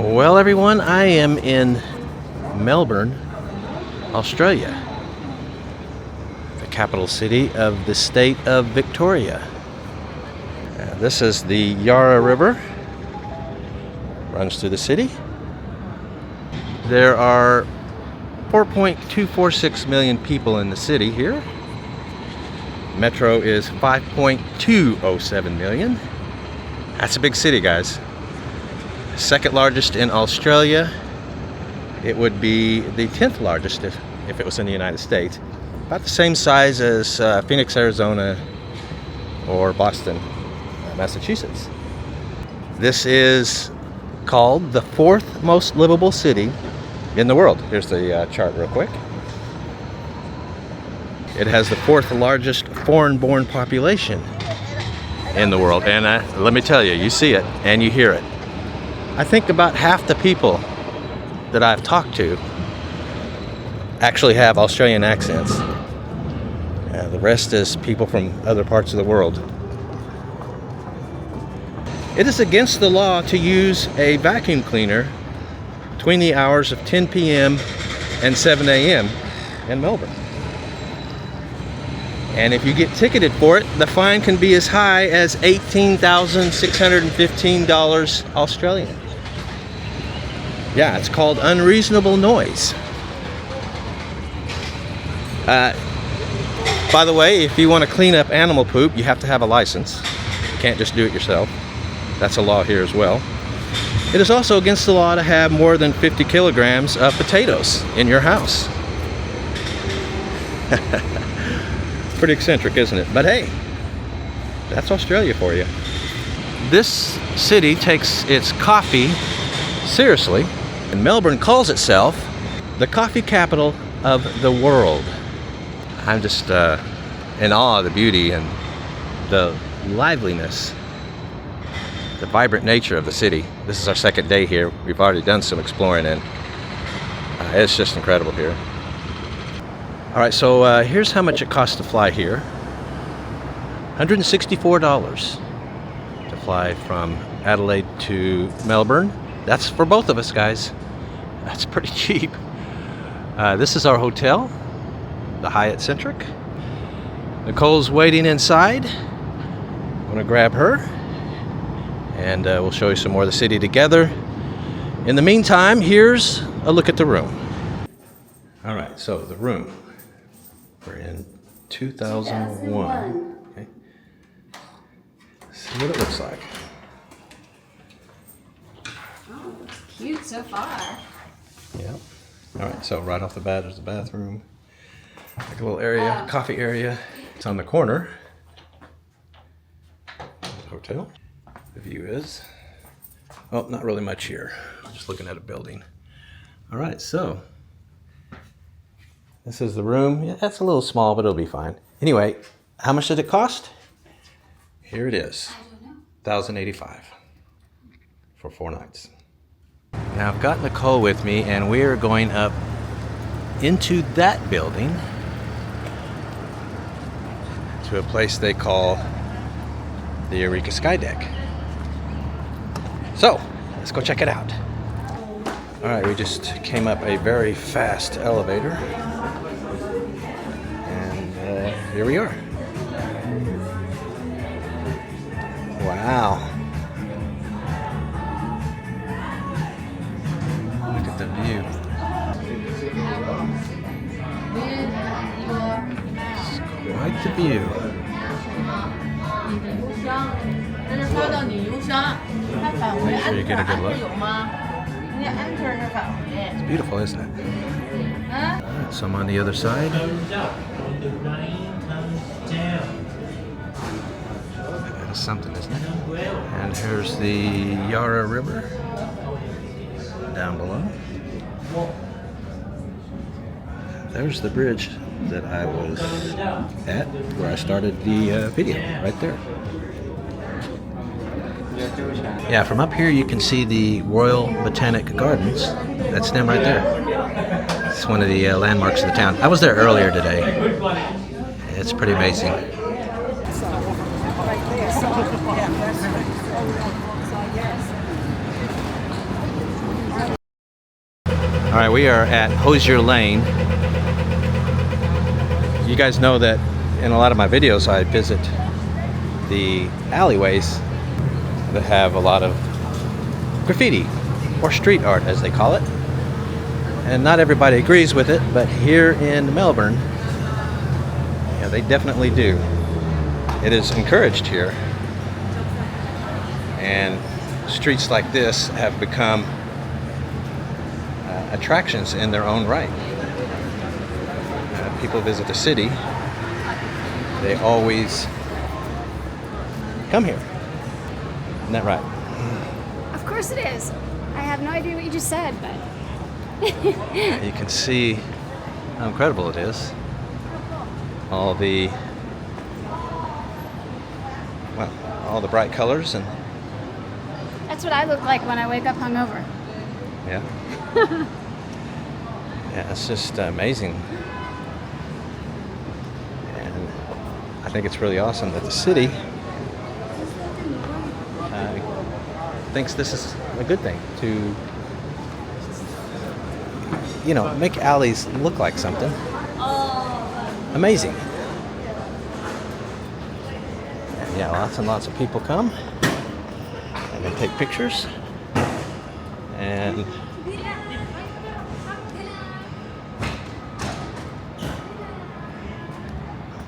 Well, everyone, I am in Melbourne, Australia, the capital city of the state of Victoria. This is the Yarra River, runs through the city. There are 4.246 million people in the city here. Metro is 5.207 million. That's a big city, guys. Second largest in Australia. It would be the 10th largest if it was in the United States. About the same size as Phoenix, Arizona, or Boston, Massachusetts. This is called the fourth most livable city in the world. Here's the chart real quick. It has the fourth largest foreign-born population in the world. And let me tell you, you see it and you hear it. I think about half the people that I've talked to actually have Australian accents. The rest is people from other parts of the world. It is against the law to use a vacuum cleaner between the hours of 10 p.m. and 7 a.m. in Melbourne. And if you get ticketed for it, the fine can be as high as $18,615 Australian. Yeah, it's called unreasonable noise. By the way, if you want to clean up animal poop, you have to have a license. You can't just do it yourself. That's a law here as well. It is also against the law to have more than 50 kilograms of potatoes in your house. Pretty eccentric, isn't it? But hey, that's Australia for you. This city takes its coffee seriously, and Melbourne calls itself the coffee capital of the world. I'm just in awe of the beauty and the liveliness, the vibrant nature of the city. This is our second day here. We've already done some exploring, and it's just incredible here. All right, so here's how much it costs to fly here. $164 to fly from Adelaide to Melbourne. That's for both of us, guys. That's pretty cheap. This is our hotel, the Hyatt Centric. Nicole's waiting inside. I'm gonna grab her, and we'll show you some more of the city together. In the meantime, here's a look at the room. All right, so the room. We're in 2001. Okay. Let's see what it looks like. Oh, looks cute so far. Yeah. All right, so right off the bat, there's the bathroom. Like a little area, coffee area. It's on the corner. Hotel. The view is, well, not really much here. Just looking at a building. All right, so this is the room. Yeah, that's a little small, but it'll be fine. Anyway, how much did it cost? Here it is, $1,085 for 4 nights. Now I've got Nicole with me, and we are going up into that building to a place they call the Eureka Sky Deck. So, let's go check it out. All right, we just came up a very fast elevator, and here we are. Wow. Look at the view. It's quite the view. Make sure you get a good look. It's beautiful, isn't it? Right, so I'm on the other side. That is something, isn't it? And here's the Yarra River down below. There's the bridge that I was at where I started the video, right there. Yeah, from up here you can see the Royal Botanic Gardens. That's them right there. It's one of the landmarks of the town. I was there earlier today. It's pretty amazing. All right, we are at Hosier Lane. You guys know that in a lot of my videos I visit the alleyways that have a lot of graffiti, or street art as they call it. And not everybody agrees with it, but here in Melbourne, yeah, they definitely do. It is encouraged here. And streets like this have become attractions in their own right. People visit the city, they always come here. Isn't that right? Of course it is. I have no idea what you just said, but You can see how incredible it is. All the bright colors, and that's what I look like when I wake up hungover. yeah. Yeah, it's just amazing. And I think it's really awesome that the city thinks this is a good thing to, you know, make alleys look like something amazing. And yeah, lots and lots of people come and they take pictures, and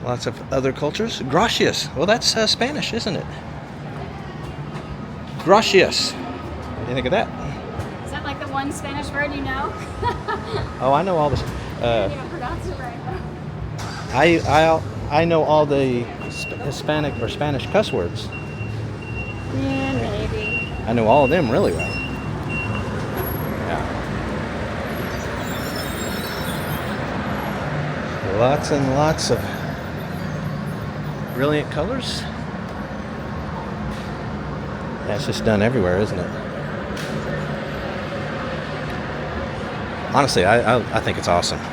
lots of other cultures. Gracias. Well, that's Spanish, isn't it? Gracias. What do you think of that? Is that like the one Spanish word you know? Oh, I know all the. You don't pronounce it right though. I know all the Hispanic or Spanish cuss words. Yeah, maybe. I know all of them really well. Yeah. Lots and lots of brilliant colors. That's just done everywhere, isn't it? Honestly, I think it's awesome. No,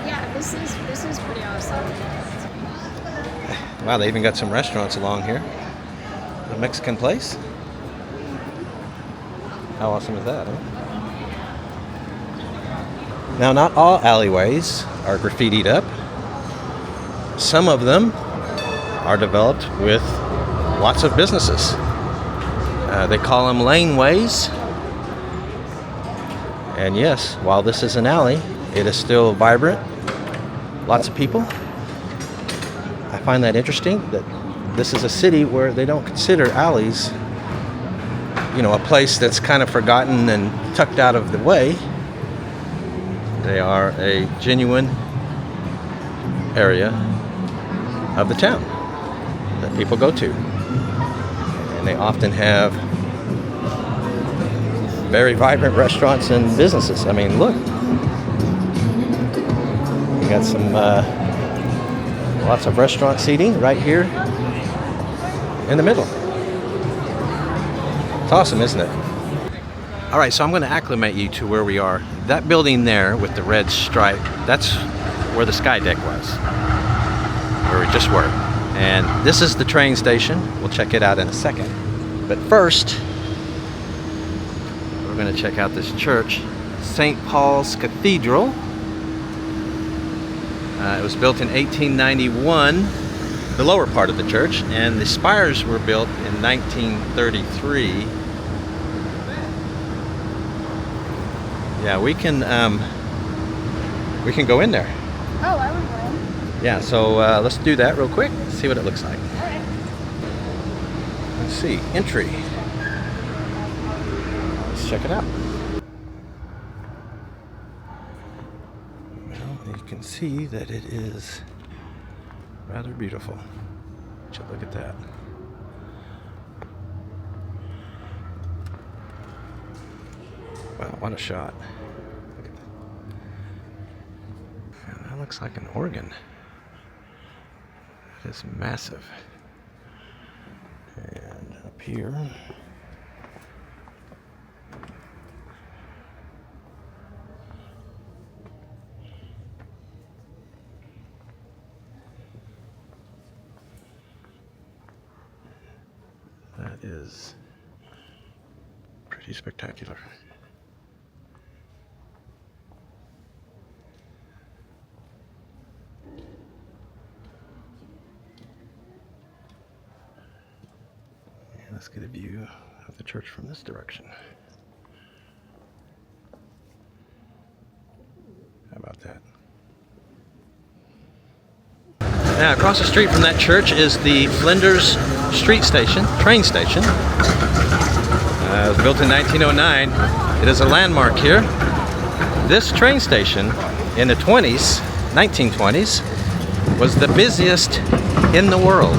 yeah, this is pretty awesome. Wow, they even got some restaurants along here. A Mexican place. How awesome is that, huh? Now, not all alleyways are graffitied up. Some of them are developed with lots of businesses. They call them laneways. And yes, while this is an alley, it is still vibrant. Lots of people. I find that interesting that this is a city where they don't consider alleys, you know, a place that's kind of forgotten and tucked out of the way. They are a genuine area of the town that people go to. And they often have very vibrant restaurants and businesses. I mean, look. We got some lots of restaurant seating right here in the middle. It's awesome, isn't it? All right, so I'm going to acclimate you to where we are. That building there with the red stripe, that's where the sky deck was, where we just were. And this is the train station. We'll check it out in a second. But first, we're going to check out this church, St. Paul's Cathedral. It was built in 1891, the lower part of the church, and the spires were built in 1933. Yeah, we can go in there. Oh, I would go. Yeah, so let's do that real quick, see what it looks like. All right. Let's see, entry. Let's check it out. Well, you can see that it is rather beautiful. Would you look at that? Wow, what a shot. Look at that. Man, that looks like an organ. It is massive. And up here, that is pretty spectacular. view of the church from this direction. How about that? Now, across the street from that church is the Flinders Street Station, train station. It was built in 1909. It is a landmark here. This train station in the 1920s, was the busiest in the world.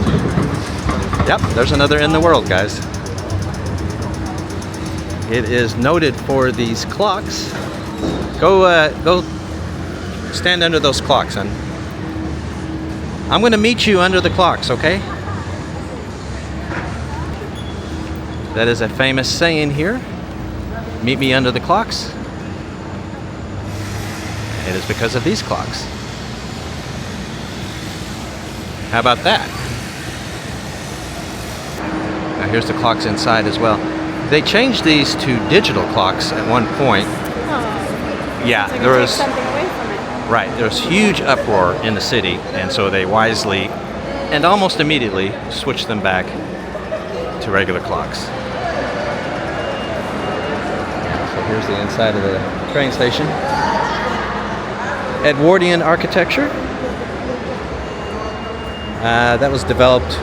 Yep, there's another in the world, guys. It is noted for these clocks. Go stand under those clocks, son. I'm going to meet you under the clocks, okay? That is a famous saying here. Meet me under the clocks. It is because of these clocks. How about that? Now here's the clocks inside as well. They changed these to digital clocks at one point. Oh. Yeah, So there was something away from it. right. There was huge uproar in the city, and so they wisely and almost immediately switched them back to regular clocks. So here's the inside of the train station. Edwardian architecture. That was developed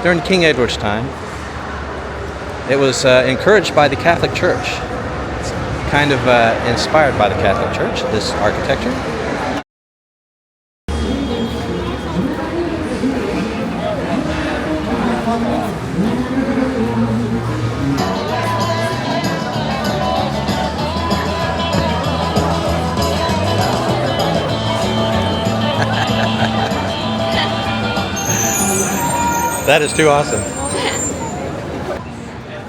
during King Edward's time. It was encouraged by the Catholic Church. It's kind of inspired by the Catholic Church, this architecture. That is too awesome.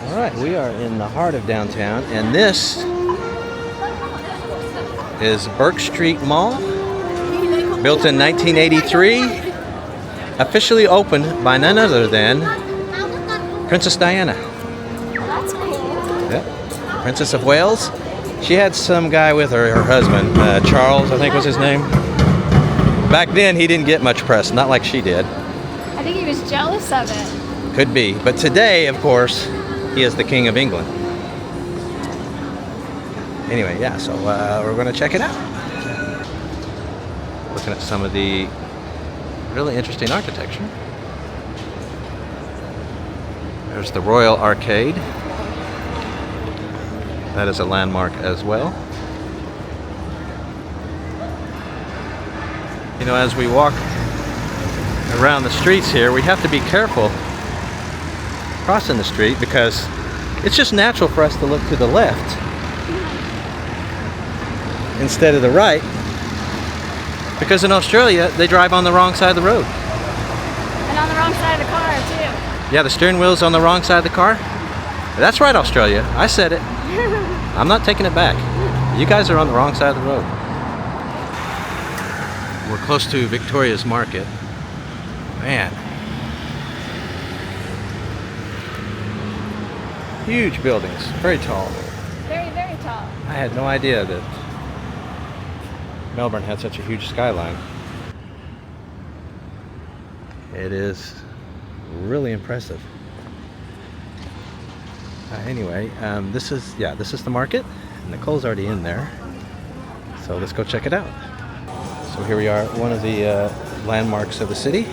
All right, we are in the heart of downtown, and this is Burke Street Mall, built in 1983, officially opened by none other than Princess Diana. That's cool. Yep. Princess of Wales. She had some guy with her, her husband, Charles, I think was his name. Back then, he didn't get much press, not like she did. I think he was jealous of it. Could be. But today, of course, he is the King of England. Anyway, yeah, so we're going to check it out. Looking at some of the really interesting architecture. There's the Royal Arcade. That is a landmark as well. You know, as we walk around the streets here, we have to be careful crossing the street because it's just natural for us to look to the left instead of the right, because in Australia they drive on the wrong side of the road. And on the wrong side of the car, too. Yeah, the steering wheel's on the wrong side of the car. That's right, Australia. I said it. I'm not taking it back. You guys are on the wrong side of the road. We're close to Victoria's Market. Man. Huge buildings, very tall. Very, very tall. I had no idea that Melbourne had such a huge skyline. It is really impressive. Anyway, this is the market. Nicole's already in there, so let's go check it out. So here we are, one of the landmarks of the city.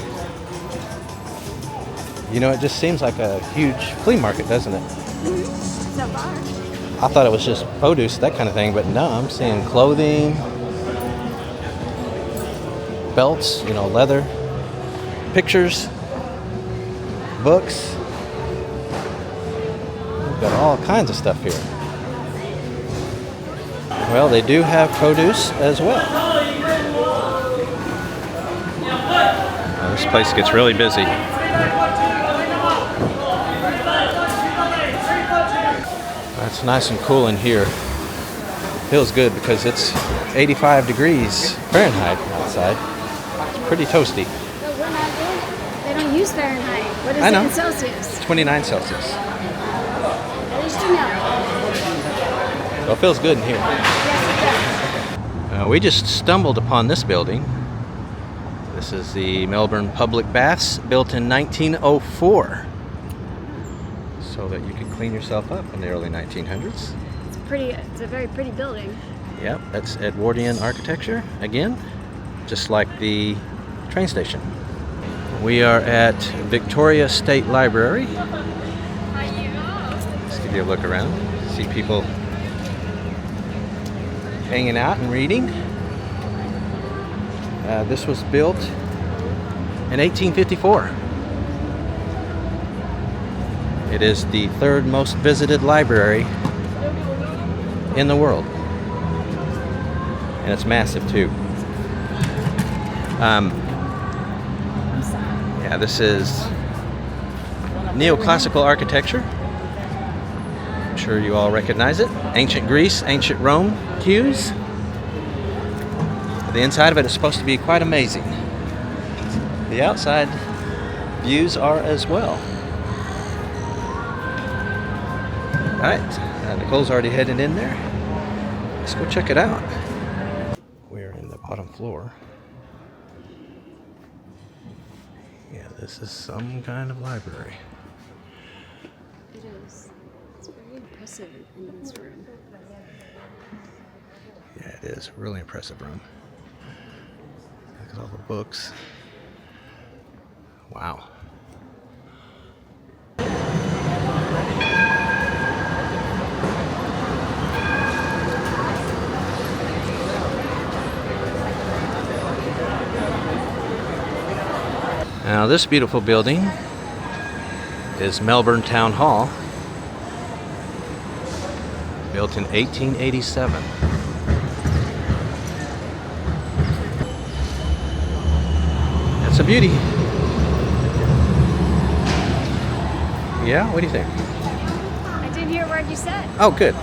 You know, it just seems like a huge flea market, doesn't it? So far. I thought it was just produce, that kind of thing, but no, I'm seeing clothing, belts, you know, leather, pictures, books. We've got all kinds of stuff here. Well, they do have produce as well. This place gets really busy. It's nice and cool in here. Feels good because it's 85 degrees Fahrenheit outside. It's pretty toasty. But we're not doing, they don't use Fahrenheit. What is I it know. in Celsius? 29 Celsius. At least you know. Well, it feels good in here. Yes, it does. We just stumbled upon this building. This is the Melbourne Public Baths, built in 1904. so that you could clean yourself up in the early 1900s. It's a very pretty building. Yep, that's Edwardian architecture again, just like the train station. We are at Victoria State Library. Let's give you a look around. See people hanging out and reading. This was built in 1854. It is the third most visited library in the world. And it's massive too. Yeah, this is neoclassical architecture. I'm sure you all recognize it. Ancient Greece, ancient Rome cues. The inside of it is supposed to be quite amazing. The outside views are as well. Alright, Nicole's already headed in there. Let's go check it out. We're in the bottom floor. Yeah, this is some kind of library. It is. It's very impressive in this room. Yeah, it is a really impressive room. Look at all the books. Wow. Now this beautiful building is Melbourne Town Hall, built in 1887. It's a beauty. Yeah, what do you think? I didn't hear a word you said. Oh, good.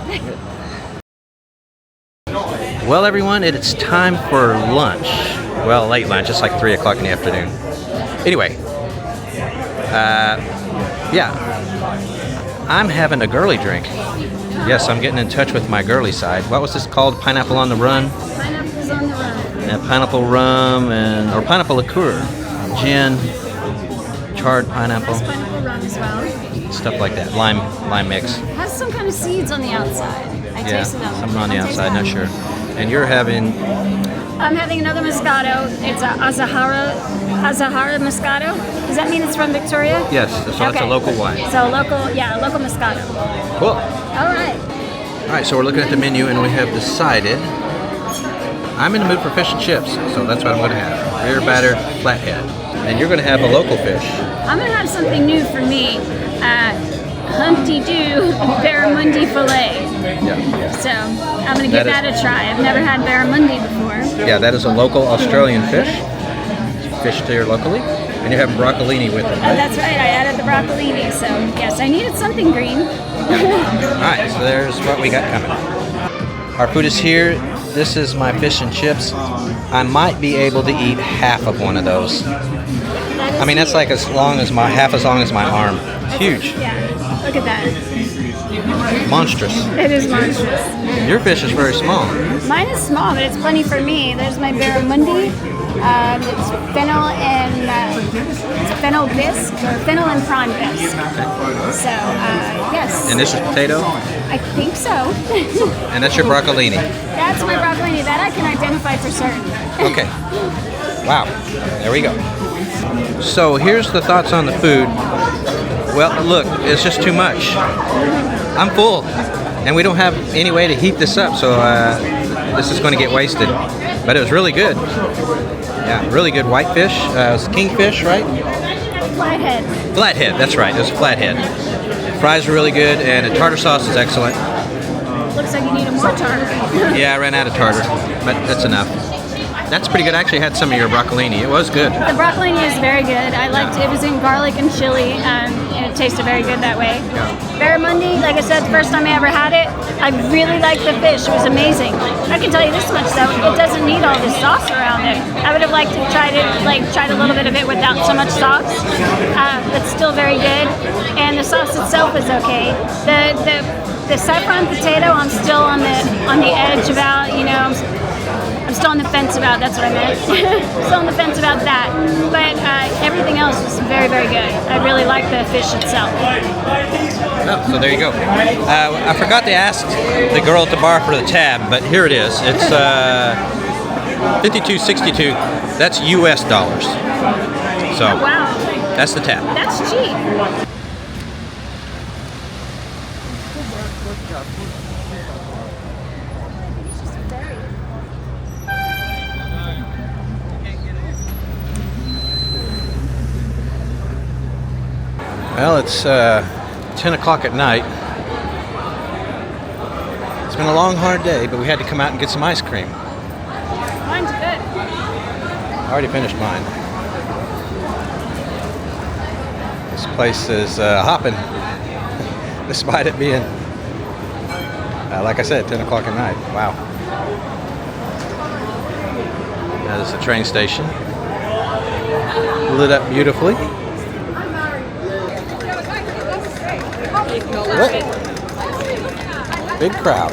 Well, everyone, it's time for lunch. Well, late lunch. It's like 3 o'clock in the afternoon. Anyway, yeah, I'm having a girly drink. Yes, I'm getting in touch with my girly side. What was this called? Pineapple on the Run? Pineapple's on the run. Yeah, pineapple rum or pineapple liqueur, gin, charred pineapple, Has pineapple rum as well. stuff like that. Lime mix. Has some kind of seeds on the outside. I Yeah, tasted them. something on the I'll taste outside. that. Not sure. And you're having. I'm having another Moscato. It's a Azahara Moscato. Does that mean it's from Victoria? Yes, so it's a local wine. So local Moscato. Cool. All right. All right, so we're looking at the menu and we have decided I'm in the mood for fish and chips, so that's what I'm going to have. Rear batter flathead. And you're going to have a local fish. I'm going to have something new for me. Humpty Doo barramundi fillet. Yeah. So I'm going to give that a try. I've never had barramundi before. Yeah, that is a local Australian fish. Fished here locally. And you're having broccolini with it, right? That's right. I added the broccolini. So yes, I needed something green. All right, so there's what we got coming. Our food is here. This is my fish and chips. I might be able to eat half of one of those. I mean, that's like half as long as my arm. It's huge. Yeah, look at that. Monstrous. It is monstrous. Your fish is very small. Mine is small, but it's plenty for me. There's my barramundi. It's fennel and prawn bisque. So, yes. And this is potato? I think so. And that's your broccolini? That's my broccolini. That I can identify for certain. Okay. Wow. There we go. So here's the thoughts on the food. Well, look, it's just too much. I'm full. And we don't have any way to heat this up, so this is going to get wasted. But it was really good. Yeah, really good whitefish. It was kingfish, right? Flathead. Flathead, that's right. It was flathead. Fries are really good, and the tartar sauce is excellent. Looks like you need a more tartar. Yeah, I ran out of tartar, but that's enough. That's pretty good. I actually had some of your broccolini. It was good. The broccolini is very good. I liked it. It was in garlic and chili, and it tasted very good that way. Barramundi, like I said, the first time I ever had it, I really liked the fish. It was amazing. I can tell you this much though, it doesn't need all this sauce around it. I would have liked to tried a little bit of it without so much sauce. But still very good. And the sauce itself is okay. The saffron potato, I'm still on the edge about, I'm still on the fence about. That's what I meant. Still on the fence about that. But everything else was very, very good. I really like the fish itself. Oh, so there you go. I forgot to ask the girl at the bar for the tab, but here it is. It's $52.62. That's US dollars. So Oh, wow. that's the tab. That's cheap. Well, it's 10 o'clock at night. It's been a long, hard day, but we had to come out and get some ice cream. Mine's good. I already finished mine. This place is hopping, despite it being, like I said, 10 o'clock at night. Wow. That is the train station. Lit up beautifully. What? Big crowd.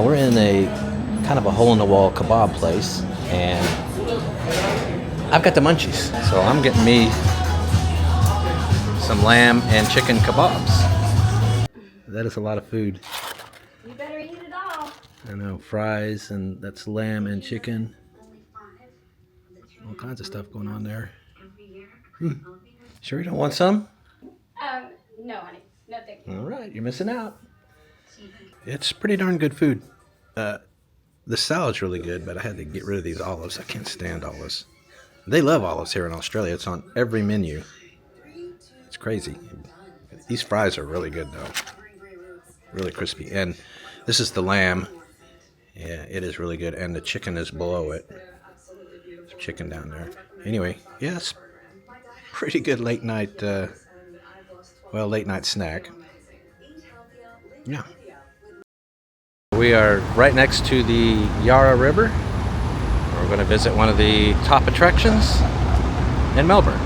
We're in a kind of a hole-in-the-wall kebab place, and I've got the munchies, so I'm getting me some lamb and chicken kebabs. That is a lot of food. You better eat it all. I know, fries, and that's lamb and chicken. All kinds of stuff going on there. Sure you don't want some? No, honey. No, thank you. All right, you're missing out. It's pretty darn good food. The salad's really good, but I had to get rid of these olives. I can't stand olives. They love olives here in Australia. It's on every menu. It's crazy. These fries are really good, though. Really crispy. And this is the lamb. Yeah, it is really good. And the chicken is below it. There's chicken down there. Anyway, yeah, it's pretty good late night, late night snack. Yeah. We are right next to the Yarra River. We're going to visit one of the top attractions in Melbourne,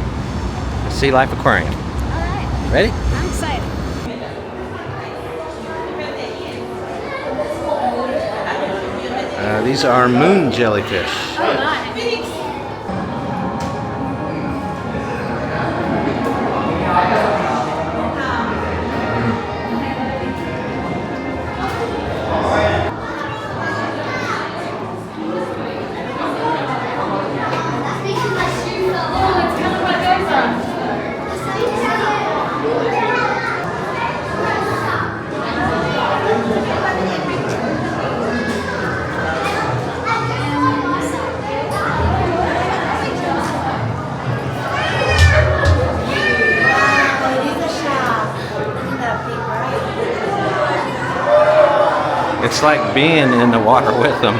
the Sea Life Aquarium. All right. Ready? I'm excited. These are moon jellyfish. Oh, my. It's like being in the water with them.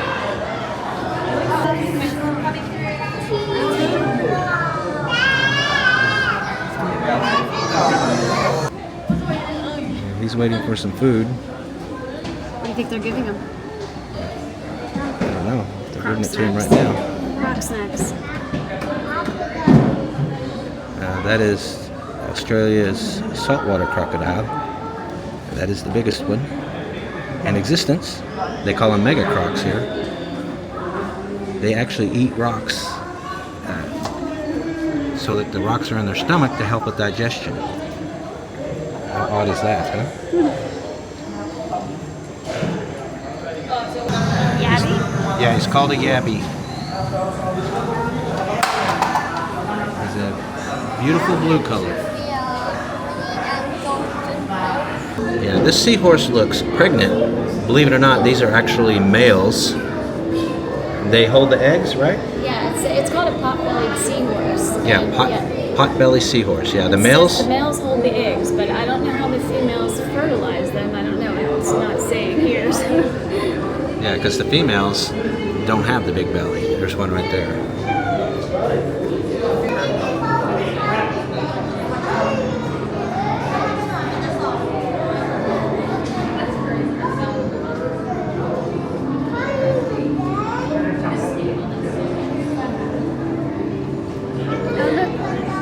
He's waiting for some food. What do you think they're giving him? I don't know. They're giving it to him right now. Rock snacks. That is Australia's saltwater crocodile. That is the biggest one in existence. They call them mega crocs here. They actually eat rocks so that the rocks are in their stomach to help with digestion. How odd is that, huh? Yabby? Yeah, he's called a yabby. He's a beautiful blue color. Yeah, this seahorse looks pregnant. Believe it or not, these are actually males. They hold the eggs, right? Yeah, it's called a pot-bellied seahorse. Yeah, pot-bellied seahorse. Yeah, the males. The males hold the eggs, but I don't know how the females fertilize them. I don't know. It's not saying here. So. Yeah, because the females don't have the big belly. There's one right there.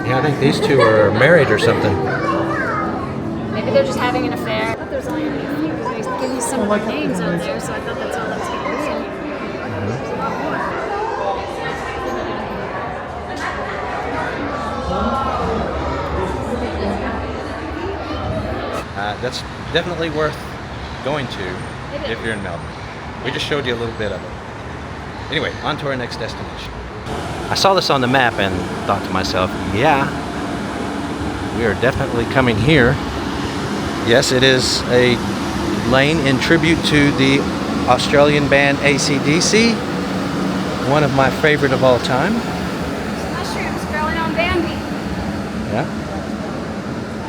Yeah, I think these two are married or something. Maybe they're just having an affair. I thought there was only a few because they give you some of their names on there, so I thought that's all that's going to be in here. There's a lot more. That's definitely worth going to if you're in Melbourne. We just showed you a little bit of it. Anyway, on to our next destination. I saw this on the map and thought to myself, yeah, we are definitely coming here. Yes, it is a lane in tribute to the Australian band AC/DC, one of my favorite of all time. Mushrooms growing on Bambi. Yeah.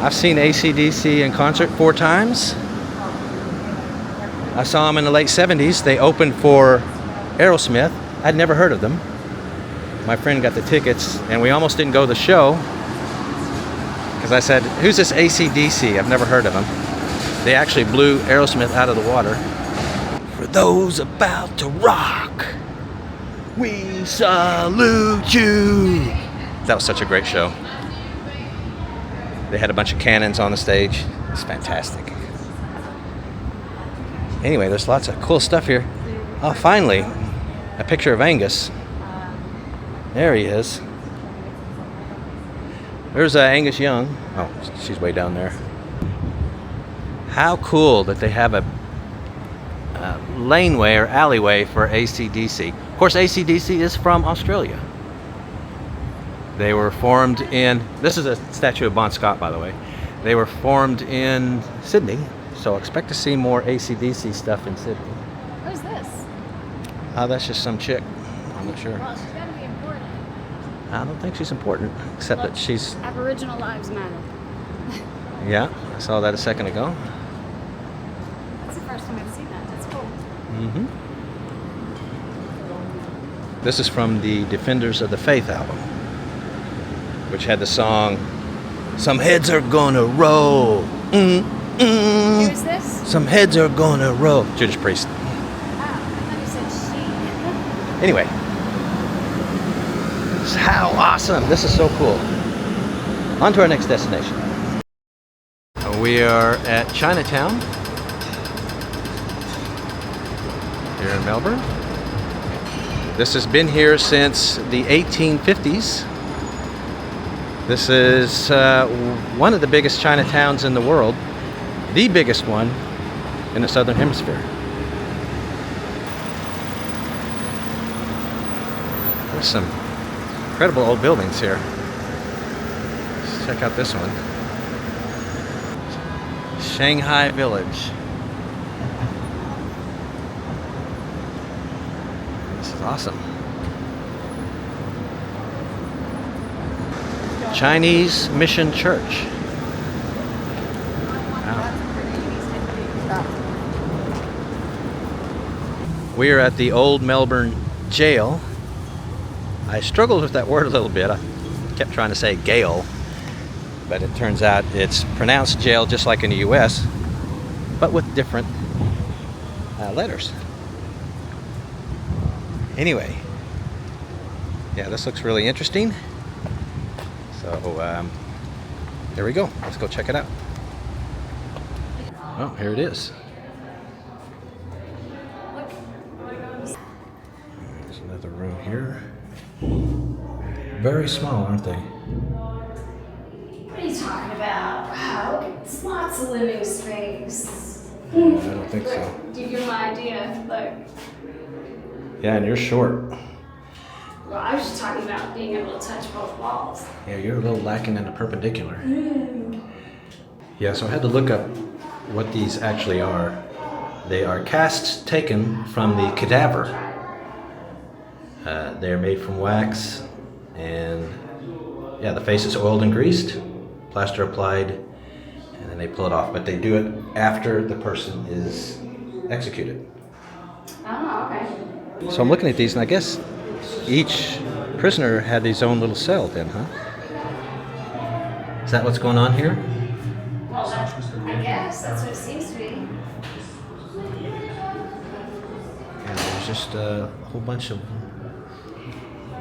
I've seen AC/DC in concert 4 times. I saw them in the late 70s. They opened for Aerosmith. I'd never heard of them. My friend got the tickets, and we almost didn't go to the show because I said, who's this AC/DC? I've never heard of them. They actually blew Aerosmith out of the water. For those about to rock, we salute you. That was such a great show. They had a bunch of cannons on the stage. It's fantastic. Anyway, there's lots of cool stuff here. Oh, finally, a picture of Angus. There he is. There's Angus Young. Oh, she's way down there. How cool that they have a laneway or alleyway for AC/DC. Of course, AC/DC is from Australia. They were formed in, this is a statue of Bon Scott, by the way. They were formed in Sydney, so expect to see more AC/DC stuff in Sydney. Who's this? That's just some chick. I'm not sure. Well, she's got to be important. I don't think she's important, except that she's... Aboriginal lives matter. Yeah, I saw that a second ago. That's the first time I've seen that. That's cool. Mm-hmm. This is from the Defenders of the Faith album, which had the song, "Some heads are gonna roll. Who's this? Some heads are gonna roll." Judas Priest. Oh, I thought you said she. Anyway, how awesome! This is so cool. On to our next destination. We are at Chinatown here in Melbourne. This has been here since the 1850s. This is one of the biggest Chinatowns in the world, the biggest one in the Southern Hemisphere. There's some incredible old buildings here. Let's check out this one. Shanghai Village. This is awesome. Chinese Mission Church. Wow. We are at the Old Melbourne Jail. I struggled with that word a little bit. I kept trying to say Gale, but it turns out it's pronounced jail just like in the US, but with different letters. Anyway, yeah, this looks really interesting. So there we go. Let's go check it out. Oh, here it is. There's another room here. Very small, aren't they? What are you talking about? Wow, look, it's lots of living space. I don't think so. Do you get my idea? Look. Yeah, and you're short. Well, I was just talking about being able to touch both walls. Yeah, you're a little lacking in the perpendicular. Yeah, so I had to look up what these actually are. They are casts taken from the cadaver. They're made from wax, and yeah, the face is oiled and greased, plaster applied, and then they pull it off. But they do it after the person is executed. Oh, okay. So I'm looking at these, and I guess each prisoner had his own little cell then, huh? Is that what's going on here? Well, I guess that's what it seems to be. Yeah, there's just a whole bunch of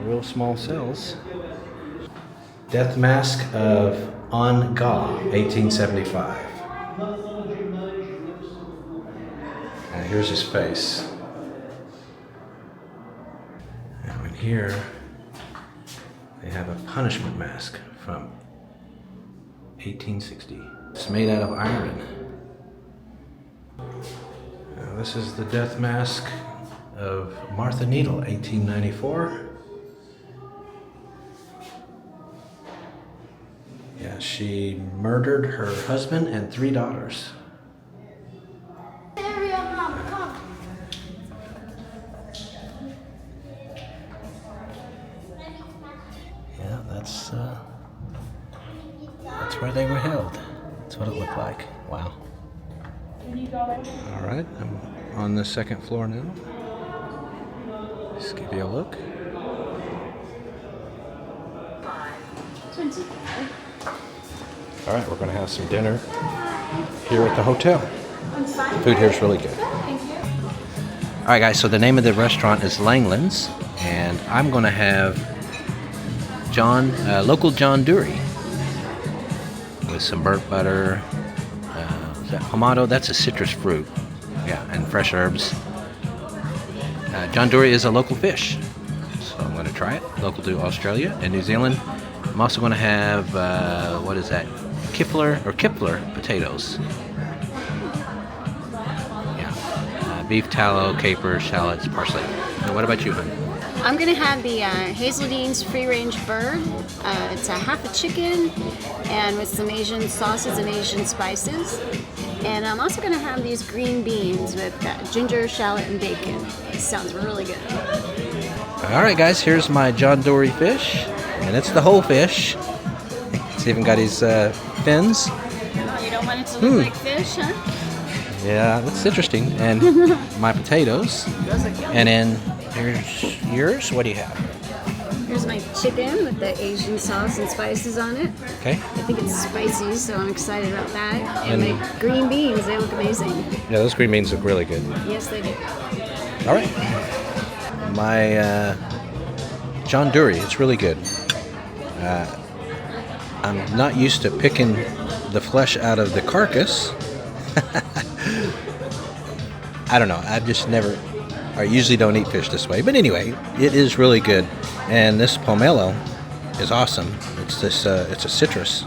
real small cells. Death Mask of On Ga, 1875. And here's his face. And in here, they have a punishment mask from 1860. It's made out of iron. Now, this is the death mask of Martha Needle, 1894. Yeah, she murdered her husband and 3 daughters. Yeah, that's where they were held. That's what it looked like. Wow. All right, I'm on the second floor now. Let's give you a look. All right, we're going to have some dinner here at the hotel. The food here is really good. All right, guys, so the name of the restaurant is Langland's, and I'm going to have local John Dury with some burnt butter. Is that pomado? That's a citrus fruit. Yeah, and fresh herbs. John Dury is a local fish, so I'm going to try it. Local to Australia and New Zealand. I'm also going to have, what is that? Kipler potatoes. Yeah. Beef tallow, capers, shallots, parsley. Now, what about you, hon? I'm gonna have the Hazeldene's free-range bird. It's a half a chicken and with some Asian sauces and Asian spices. And I'm also gonna have these green beans with ginger, shallot, and bacon. It sounds really good. All right, guys, here's my John Dory fish, and it's the whole fish. It's even got his fins. Oh, you don't want it to look like fish, huh? Yeah, that's interesting. And my potatoes. Those look yummy. And then here's yours. What do you have? Here's my chicken with the Asian sauce and spices on it. Okay. I think it's spicy, so I'm excited about that. And And- my green beans, they look amazing. Yeah, those green beans look really good. Yes, they do. All right. My John Dury, it's really good. I'm not used to picking the flesh out of the carcass. I don't know. I usually don't eat fish this way. But anyway, it is really good. And this pomelo is awesome. It's a citrus.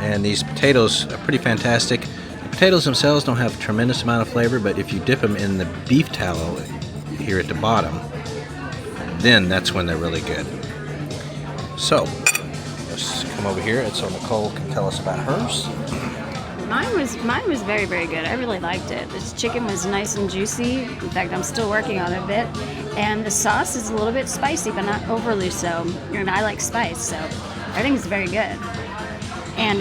And these potatoes are pretty fantastic. The potatoes themselves don't have a tremendous amount of flavor, but if you dip them in the beef tallow here at the bottom, then that's when they're really good. So, let's come over here so Nicole can tell us about hers. Mine was very, very good. I really liked it. This chicken was nice and juicy. In fact, I'm still working on it a bit. And the sauce is a little bit spicy, but not overly so. And I like spice, so everything's very good. And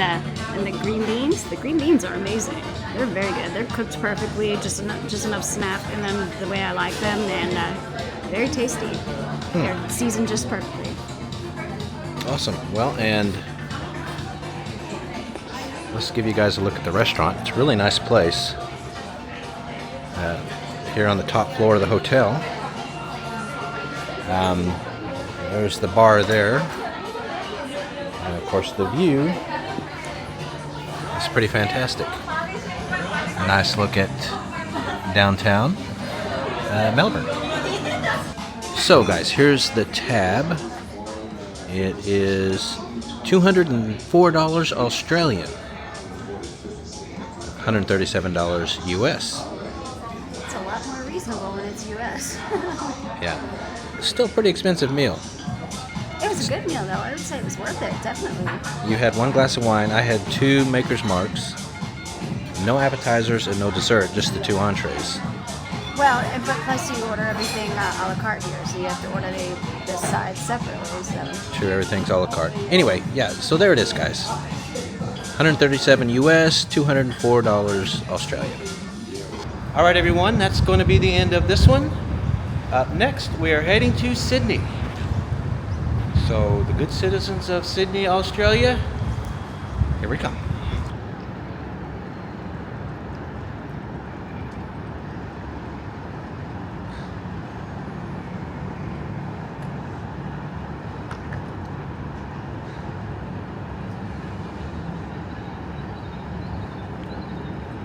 the green beans are amazing. They're very good. They're cooked perfectly, just enough snap in them the way I like them, and very tasty. They're seasoned just perfectly. Awesome. Well, and let's give you guys a look at the restaurant. It's a really nice place. Here on the top floor of the hotel. There's the bar there. And of course the view is pretty fantastic. A nice look at downtown Melbourne. So guys, here's the tab. It is $204 Australian. $137 US. It's a lot more reasonable when it's US. Yeah. It's still a pretty expensive meal. It was a good meal, though. I would say it was worth it, definitely. You had 1 glass of wine. I had 2 Maker's Marks. No appetizers and no dessert, just the 2 entrees. Well, but plus you order everything a la carte here, so you have to order the sides separately. So. Sure, everything's a la carte. Anyway, yeah, so there it is, guys. $137 US, $204 Australian. All right, everyone, that's going to be the end of this one. Up next, we are heading to Sydney. So, the good citizens of Sydney, Australia, here we come.